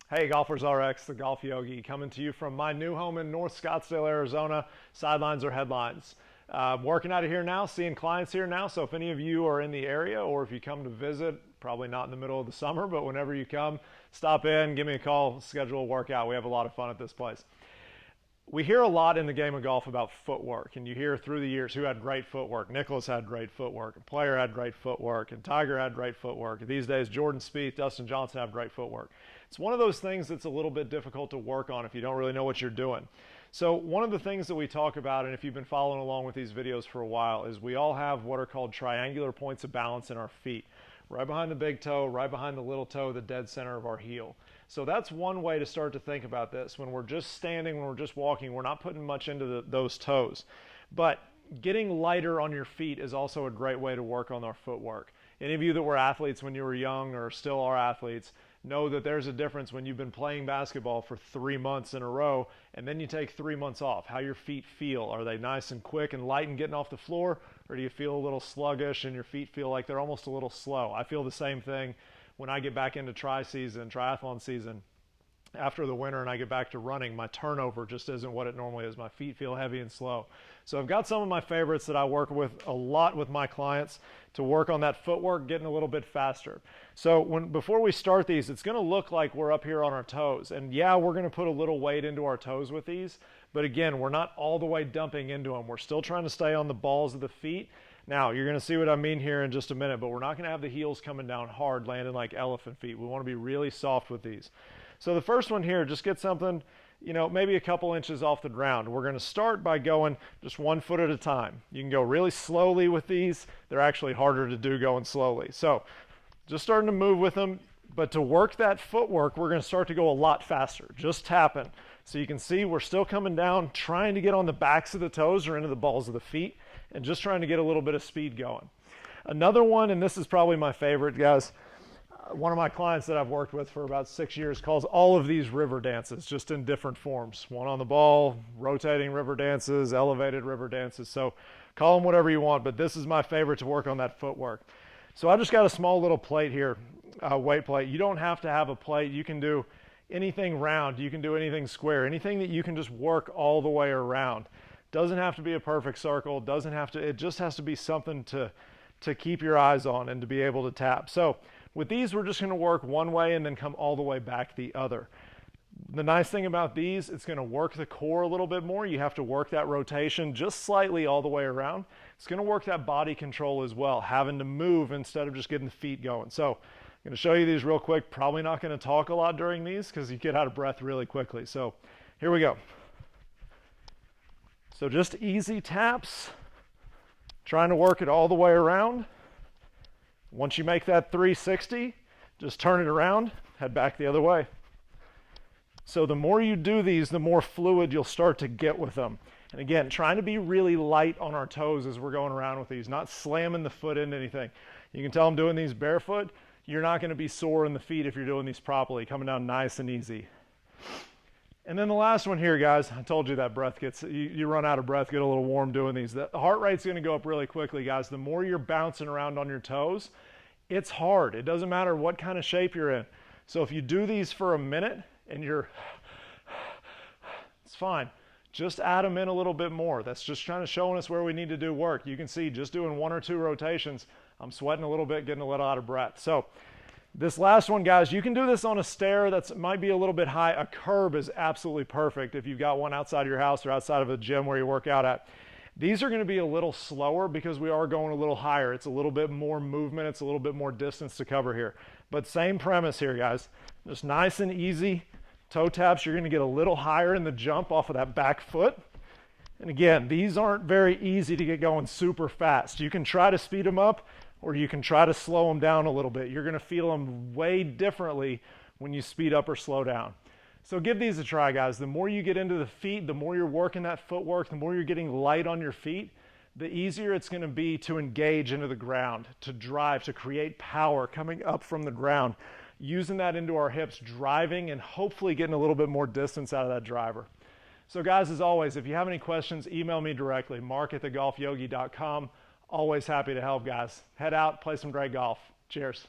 Hey, GolfersRx, the Golf Yogi, coming to you from my new home in North Scottsdale, Arizona. Sidelines or headlines. Working out of here now, seeing clients here now. So if any of you are in the area or if you come to visit, probably not in the middle of the summer, but whenever you come, stop in, give me a call, schedule a workout. We have a lot of fun at this place. We hear a lot in the game of golf about footwork, and you hear through the years who had great footwork. Nicklaus had great footwork, a player had great footwork, and Tiger had great footwork. These days, Jordan Spieth, Dustin Johnson have great footwork. It's one of those things that's a little bit difficult to work on if you don't really know what you're doing. So one of the things that we talk about, and if you've been following along with these videos for a while, is we all have what are called triangular points of balance in our feet. Right behind the big toe, right behind the little toe, the dead center of our heel. So that's one way to start to think about this. When we're just standing, when we're just walking, we're not putting much into those toes. But getting lighter on your feet is also a great way to work on our footwork. Any of you that were athletes when you were young or still are athletes know that there's a difference when you've been playing basketball for 3 months in a row and then you take 3 months off. How your feet feel. Are they nice and quick and light and getting off the floor? Or do you feel a little sluggish and your feet feel like they're almost a little slow? I feel the same thing when I get back into triathlon season, after the winter and I get back to running. My turnover just isn't what it normally is. My feet feel heavy and slow. So I've got some of my favorites that I work with a lot with my clients to work on that footwork, getting a little bit faster. So before we start these, it's going to look like we're up here on our toes. And yeah, we're going to put a little weight into our toes with these. But again, we're not all the way dumping into them. We're still trying to stay on the balls of the feet. Now, you're going to see what I mean here in just a minute, but we're not going to have the heels coming down hard, landing like elephant feet. We want to be really soft with these. So the first one here, just get something, maybe a couple inches off the ground. We're going to start by going just 1 foot at a time. You can go really slowly with these. They're actually harder to do going slowly. So just starting to move with them, but to work that footwork, we're going to start to go a lot faster, just tapping. So you can see we're still coming down, trying to get on the backs of the toes or into the balls of the feet, and just trying to get a little bit of speed going. Another one, and this is probably my favorite, guys, one of my clients that I've worked with for about 6 years calls all of these river dances, just in different forms. One on the ball, rotating river dances, elevated river dances. So call them whatever you want, but this is my favorite to work on that footwork. So I just got a small little plate here, weight plate. You don't have to have a plate. You can do anything round. You can do anything square, anything that you can just work all the way around. Doesn't have to be a perfect circle. It just has to be something to keep your eyes on and to be able to tap. So with these, we're just going to work one way and then come all the way back the other. The nice thing about these, it's going to work the core a little bit more. You have to work that rotation just slightly all the way around. It's going to work that body control as well, having to move instead of just getting the feet going. So I'm going to show you these real quick. Probably not going to talk a lot during these because you get out of breath really quickly. So here we go. So just easy taps, trying to work it all the way around. Once you make that 360, just turn it around, head back the other way. So the more you do these, the more fluid you'll start to get with them. And again, trying to be really light on our toes as we're going around with these, not slamming the foot into anything. You can tell I'm doing these barefoot. You're not going to be sore in the feet if you're doing these properly, coming down nice and easy. And then the last one here, guys, I told you that breath gets, you run out of breath, get a little warm doing these. The heart rate's going to go up really quickly, guys. The more you're bouncing around on your toes, it's hard. It doesn't matter what kind of shape you're in. So if you do these for a minute and it's fine. Just add them in a little bit more. That's just kind of showing us where we need to do work. You can see just doing 1 or 2 rotations, I'm sweating a little bit, getting a little out of breath. So this last one, guys, you can do this on a stair that might be a little bit high. A curb is absolutely perfect if you've got one outside of your house or outside of a gym where you work out at. These are going to be a little slower because we are going a little higher. It's a little bit more movement. It's a little bit more distance to cover here. But same premise here, guys. Just nice and easy. Toe taps, you're going to get a little higher in the jump off of that back foot. And again, these aren't very easy to get going super fast. You can try to speed them up, or you can try to slow them down a little bit. You're going to feel them way differently when you speed up or slow down. So give these a try, guys. The more you get into the feet, the more you're working that footwork, the more you're getting light on your feet, the easier it's going to be to engage into the ground, to drive, to create power coming up from the ground, using that into our hips, driving, and hopefully getting a little bit more distance out of that driver. So guys, as always, if you have any questions, email me directly, mark@thegolfyogi.com. Always happy to help, guys. Head out, play some great golf. Cheers.